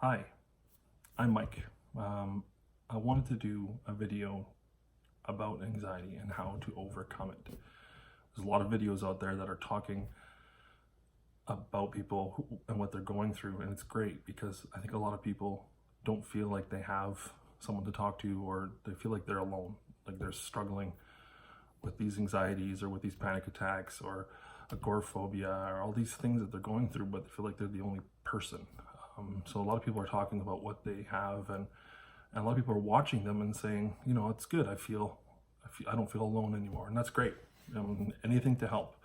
Hi, I'm Mike. I wanted to do a video about anxiety and how to overcome it. There's a lot of videos out there that are talking about people and what they're going through, and it's great because I think a lot of people don't feel like they have someone to talk to, or they feel like they're alone, like they're struggling with these anxieties or with these panic attacks or agoraphobia or all these things that they're going through, but they feel like they're the only person. So a lot of people are talking about what they have, and a lot of people are watching them and saying, you know, it's good. I don't feel alone anymore, and that's great. Anything to help.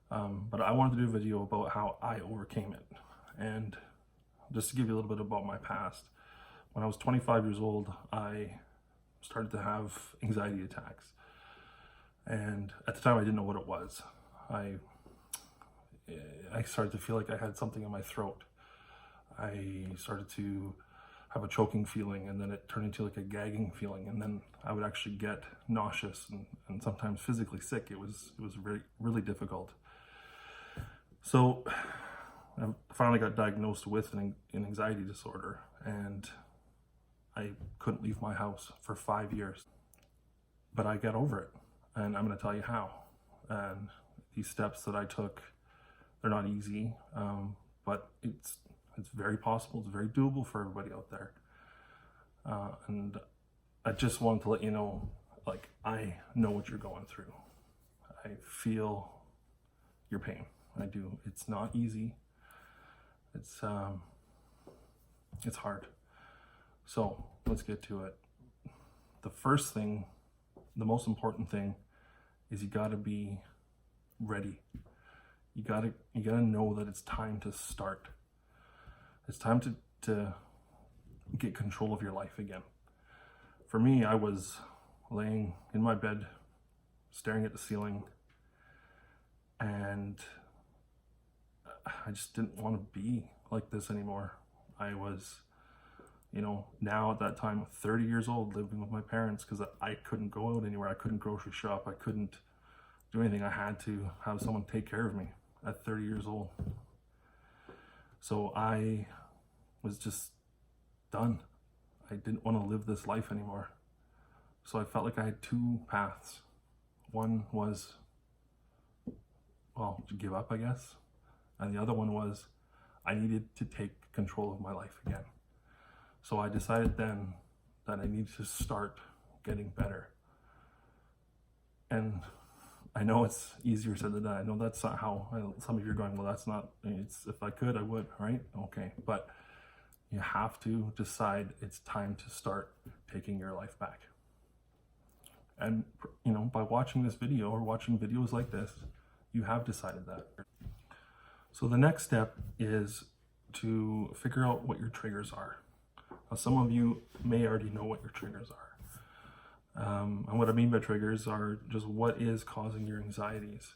But I wanted to do a video about how I overcame it, and just to give you a little bit about my past. When I was 25 years old, I started to have anxiety attacks, and at the time I didn't know what it was. I started to feel like I had something in my throat. I started to have a choking feeling, and then it turned into like a gagging feeling, and then I would actually get nauseous and sometimes physically sick. It was really difficult. So I finally got diagnosed with an anxiety disorder, and I couldn't leave my house for 5 years. But I got over it, and I'm going to tell you how. And these steps that I took, they're not easy, but it's very possible. It's very doable for everybody out there. And I just wanted to let you know, like, I know what you're going through. I feel your pain. I do. It's not easy. It's hard. So let's get to it. The first thing, the most important thing, is you got to be ready. You gotta know that it's time to start. It's time to get control of your life again. For me, I was laying in my bed, staring at the ceiling, and I just didn't want to be like this anymore. I was, now at that time, 30 years old, living with my parents because I couldn't go out anywhere. I couldn't grocery shop. I couldn't do anything. I had to have someone take care of me at 30 years old. So I was just done. I didn't want to live this life anymore. So I felt like I had two paths. One was, well, to give up, I guess. And the other one was I needed to take control of my life again. So I decided then that I needed to start getting better. And I know it's easier said than done. I know that's not how some of you are going, well, that's not, if I could, I would, right? Okay. But you have to decide it's time to start taking your life back. And, by watching this video or watching videos like this, you have decided that. So the next step is to figure out what your triggers are. Now, some of you may already know what your triggers are. And what I mean by triggers are just what is causing your anxieties.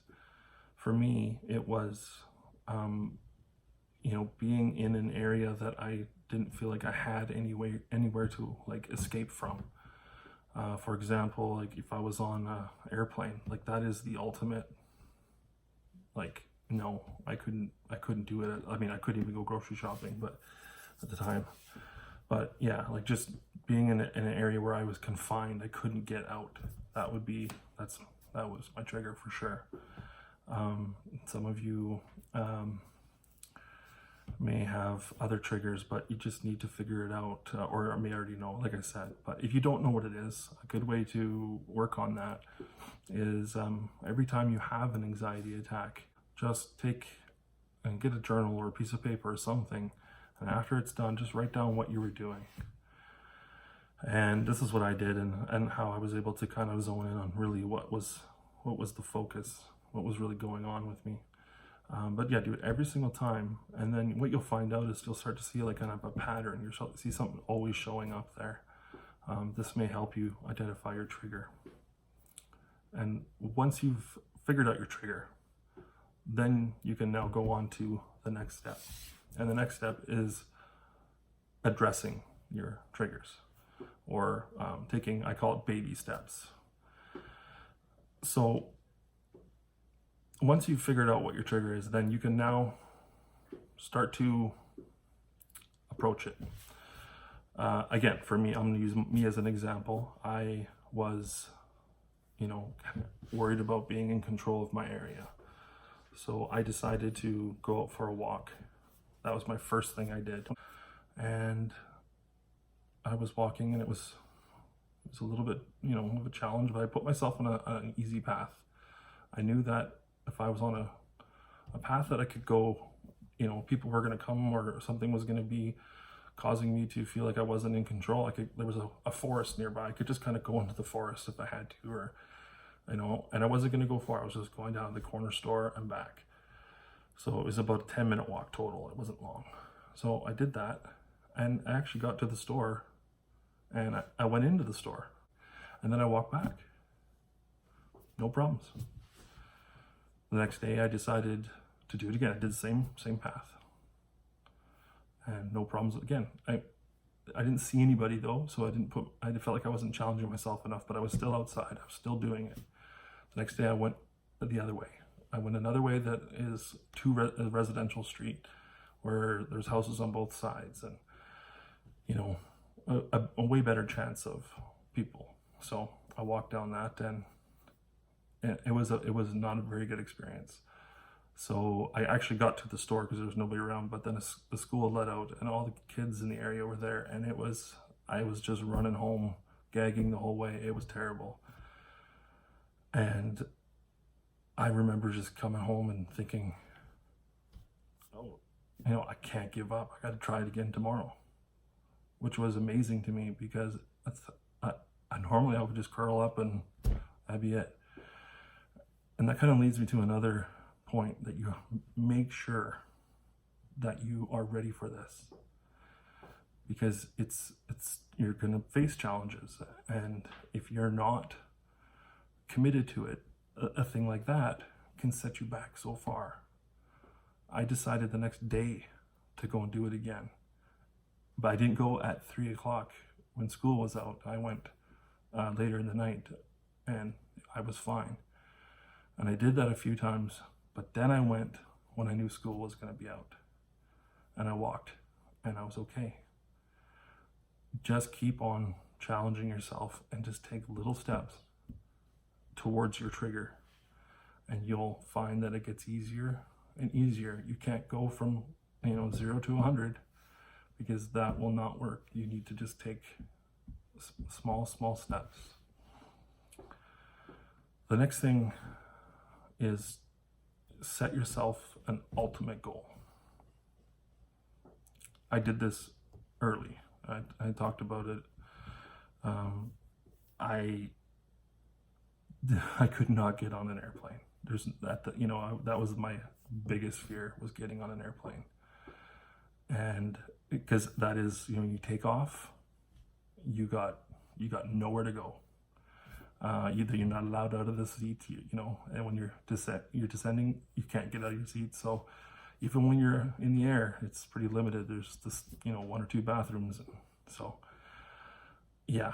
For me, it was, being in an area that I didn't feel like I had anywhere to like escape from. For example, like if I was on an airplane, like that is the ultimate, like, no, I couldn't do it. I mean, I couldn't even go grocery shopping, but at the time. But yeah, like just being in an area where I was confined, I couldn't get out. That was my trigger for sure. Some of you may have other triggers, but you just need to figure it out, or may already know, like I said. But if you don't know what it is, a good way to work on that is every time you have an anxiety attack, just take and get a journal or a piece of paper or something, and after it's done, just write down what you were doing. And this is what I did, and how I was able to kind of zone in on really what was the focus, what was really going on with me. But yeah, do it every single time, and then what you'll find out is you'll start to see like kind of a pattern. You'll see something always showing up there. This may help you identify your trigger. And once you've figured out your trigger, then you can now go on to the next step. And the next step is addressing your triggers, or taking, I call it baby steps. So once you've figured out what your trigger is, then you can now start to approach it. Again, for me, I'm going to use me as an example. I was, worried about being in control of my area. So I decided to go out for a walk. That was my first thing I did. And I was walking, and it was a little bit, of a challenge, but I put myself on an easy path. I knew that if I was on a path that I could go, people were going to come, or something was going to be causing me to feel like I wasn't in control. There was a forest nearby. I could just kind of go into the forest if I had to, or, and I wasn't going to go far. I was just going down to the corner store and back. So it was about a 10-minute walk total. It wasn't long. So I did that, and I actually got to the store, and I went into the store, and then I walked back. No problems. The next day I decided to do it again. I did the same path, and no problems again. I didn't see anybody though, so I felt like I wasn't challenging myself enough, but I was still outside. I was still doing it. The next day I went the other way. I went another way that is a residential street where there's houses on both sides, and a way better chance of people. So I walked down that, and it was not a very good experience. So I actually got to the store because there was nobody around, but then the school had let out, and all the kids in the area were there, and I was just running home, gagging the whole way. It was terrible. And I remember just coming home and thinking, oh, I can't give up. I got to try it again tomorrow, which was amazing to me, because normally I would just curl up and that'd be it. And that kind of leads me to another point, that you make sure that you are ready for this, because you're going to face challenges, and if you're not committed to it, a thing like that can set you back so far. I decided the next day to go and do it again, but I didn't go at 3 o'clock when school was out. I went later in the night, and I was fine. And I did that a few times, but then I went when I knew school was going to be out, and I walked, and I was okay. Just keep on challenging yourself, and just take little steps towards your trigger, and you'll find that it gets easier and easier. You can't go from 0 to 100, because that will not work. You need to just take small steps. The next thing is set yourself an ultimate goal. I did this early. I talked about it. I could not get on an airplane. That was my biggest fear, was getting on an airplane. And because that is, you take off, you got nowhere to go. You're not allowed out of the seat, and when you're descending, you can't get out of your seat. So even when you're in the air, it's pretty limited. There's this, 1 or 2 bathrooms. So yeah,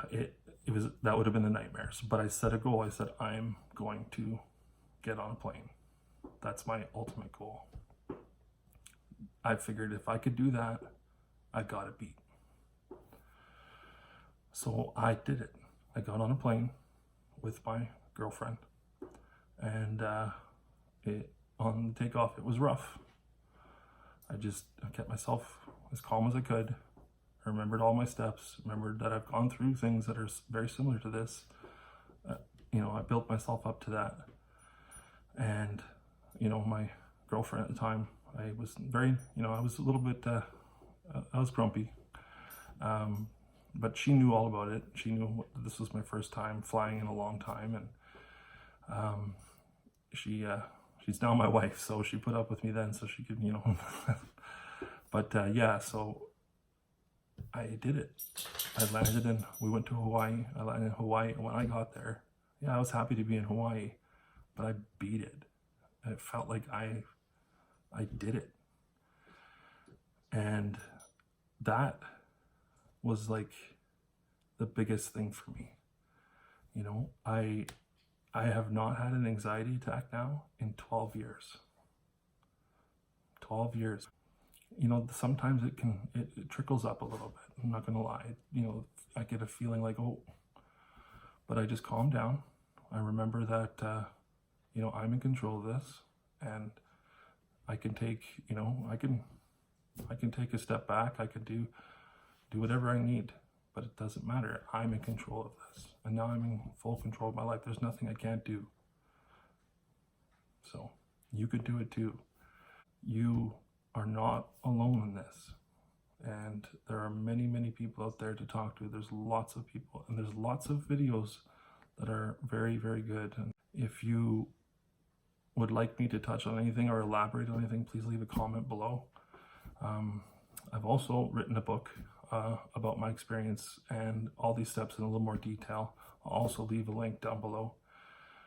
that would have been a nightmare. But I set a goal. I said, I'm going to get on a plane. That's my ultimate goal. I figured if I could do that, I got it beat. So I did it. I got on a plane with my girlfriend, and on the takeoff, it was rough. I kept myself as calm as I could. I remembered all my steps, remembered that I've gone through things that are very similar to this. I built myself up to that. And, my girlfriend at the time, I was very, I was a little bit, I was grumpy. But she knew all about it. She knew this was my first time flying in a long time. And she's now my wife, so she put up with me then so she could, But yeah, so I did it. We went to Hawaii. I landed in Hawaii, and when I got there, yeah, I was happy to be in Hawaii, but I beat it. It felt like I did it. And that was like the biggest thing for me. I have not had an anxiety attack now in 12 years. 12 years. you know, sometimes it trickles up a little bit. I'm not gonna lie. You know, I get a feeling like, oh, but I just calm down. I remember that, you know, I'm in control of this, and I can take, you know, I can take a step back. I can do whatever I need, but it doesn't matter. I'm in control of this, and now I'm in full control of my life. There's nothing I can't do. So you could do it too. You are not alone in this. And there are many people out there to talk to. There's lots of people, and there's lots of videos that are very good. And if you would like me to touch on anything or elaborate on anything, please leave a comment below. I've also written a book about my experience and all these steps in a little more detail. I'll also leave a link down below.